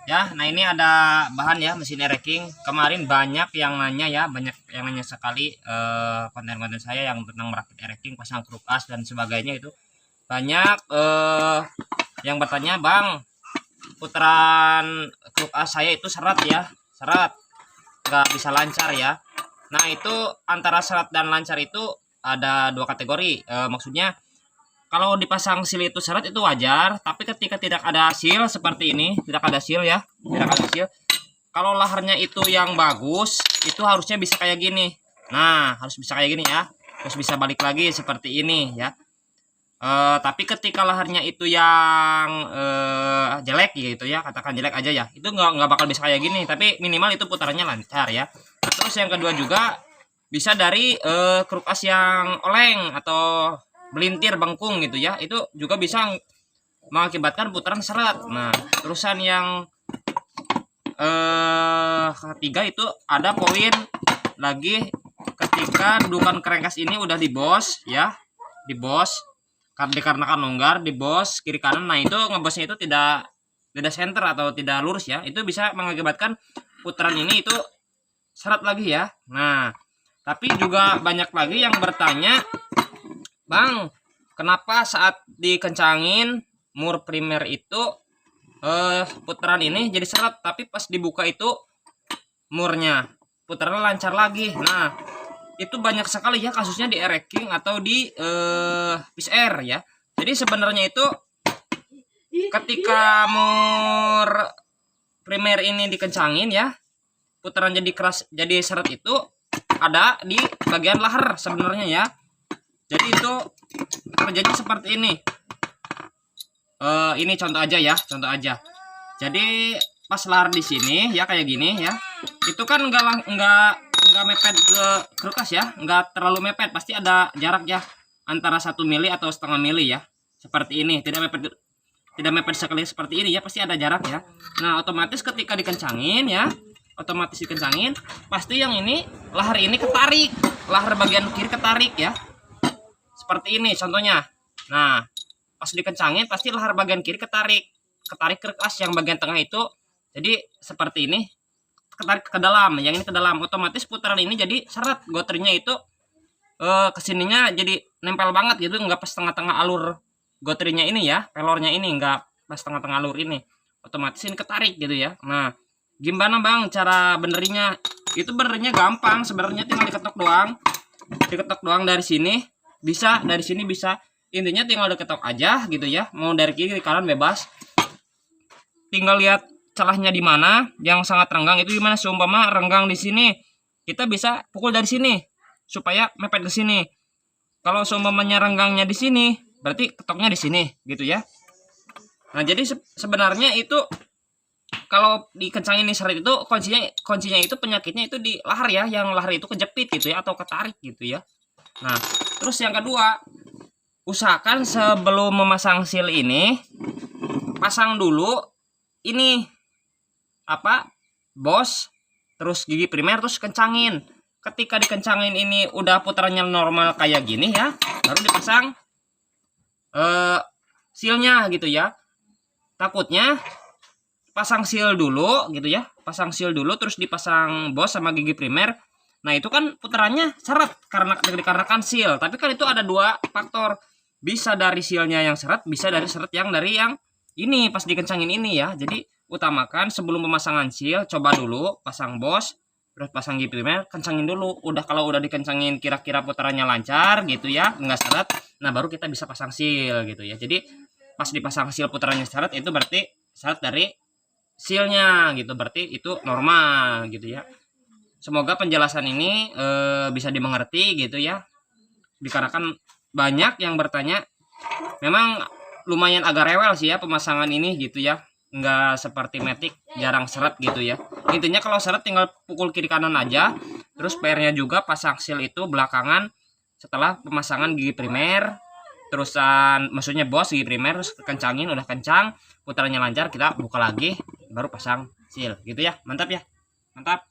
ya. Nah ini ada bahan ya, mesin ereking. Kemarin banyak yang nanya ya, banyak yang nanya sekali konten-konten saya yang tentang merakit ereking, pasang kruk as dan sebagainya. Itu banyak yang bertanya, bang, putaran kruk as saya itu seret ya, seret, nggak bisa lancar ya. Nah itu antara seret dan lancar itu ada dua kategori. Maksudnya kalau dipasang seal itu seret itu wajar, tapi ketika tidak ada seal seperti ini, tidak ada seal ya, tidak ada seal. Kalau laharnya itu yang bagus, itu harusnya bisa kayak gini. Nah, harus bisa kayak gini ya. Terus bisa balik lagi seperti ini ya. Tapi ketika laharnya itu yang jelek gitu ya, katakan jelek aja ya, itu nggak bakal bisa kayak gini. Tapi minimal itu putarannya lancar ya. Nah, terus yang kedua juga bisa dari kruk as yang oleng atau melintir bengkung gitu ya, itu juga bisa mengakibatkan putaran seret. Nah terusan yang ketiga itu ada poin lagi ketika dudukan crankcase ini udah di bos ya, di bos dikarenakan longgar di bos kiri kanan. Nah itu ngebosnya itu tidak center atau tidak lurus ya, itu bisa mengakibatkan putaran ini itu seret lagi ya. Nah tapi juga banyak lagi yang bertanya, bang, kenapa saat dikencangin mur primer itu putaran ini jadi seret, tapi pas dibuka itu murnya putaran lancar lagi. Nah itu banyak sekali ya kasusnya di ereking atau di PCR ya. Jadi sebenarnya itu ketika mur primer ini dikencangin ya, putaran jadi keras jadi seret itu ada di bagian lahar sebenarnya ya. Jadi itu terjadi seperti ini. Ini contoh aja ya, contoh aja. Jadi pas lahar di sini ya kayak gini ya. Itu kan enggak mepet ke kruk as ya, enggak terlalu mepet. Pasti ada jarak ya antara 1 mili atau setengah mili ya. Seperti ini, tidak mepet sekali seperti ini ya, pasti ada jarak ya. Nah, otomatis ketika dikencangin ya, pasti yang ini lahar ini ketarik. Lahar bagian kiri ketarik ya. Seperti ini contohnya. Nah pas dikencangin pasti lahar bagian kiri ketarik kruk as yang bagian tengah itu, jadi seperti ini ketarik ke dalam, yang ini ke dalam, otomatis putaran ini jadi seret, gotrinya itu kesininya jadi nempel banget gitu, nggak pas tengah-tengah alur gotrinya ini ya, pelornya ini nggak pas tengah-tengah alur ini, otomatis ini ketarik gitu ya. Nah gimana bang cara benerinya? Itu benernya gampang sebenarnya, tinggal diketok doang dari sini bisa, dari sini bisa, intinya tinggal diketok aja gitu ya, mau dari kiri kanan bebas, tinggal lihat celahnya di mana yang sangat renggang itu gimana. Seumpama renggang di sini, kita bisa pukul dari sini supaya mepet ke sini. Kalau seumpamanya renggangnya di sini, berarti ketoknya di sini gitu ya. Nah jadi sebenarnya itu kalau dikencangin nih seret itu kuncinya itu penyakitnya itu di lahar ya, yang lahar itu kejepit gitu ya atau ketarik gitu ya. Nah terus yang kedua, usahakan sebelum memasang seal ini pasang dulu ini bos, terus gigi primer, terus kencangin. Ketika dikencangin ini udah putarannya normal kayak gini ya, baru dipasang sealnya gitu ya. Takutnya pasang seal dulu gitu ya, pasang seal dulu terus dipasang bos sama gigi primer. Nah itu kan putarannya seret karena dikarenakan seal. Tapi kan itu ada dua faktor, bisa dari sealnya yang seret, bisa dari seret yang dari yang ini pas dikencangin ini ya. Jadi utamakan sebelum pemasangan seal, coba dulu pasang bos, terus pasang gigi primer, kencangin dulu. Kalau udah dikencangin kira-kira putarannya lancar gitu ya, nggak seret, nah baru kita bisa pasang seal gitu ya. Jadi pas dipasang seal putarannya seret, itu berarti seret dari sealnya gitu, berarti itu normal gitu ya. Semoga penjelasan ini bisa dimengerti gitu ya, dikarenakan banyak yang bertanya. Memang lumayan agak rewel sih ya pemasangan ini gitu ya, nggak seperti Matic jarang seret gitu ya. Intinya kalau seret tinggal pukul kiri kanan aja. Terus PR-nya juga pasang seal itu belakangan setelah pemasangan gigi primer, terusan maksudnya bos gigi primer, terus kencangin, udah kencang putarannya lancar, kita buka lagi baru pasang seal gitu ya. Mantap ya, mantap.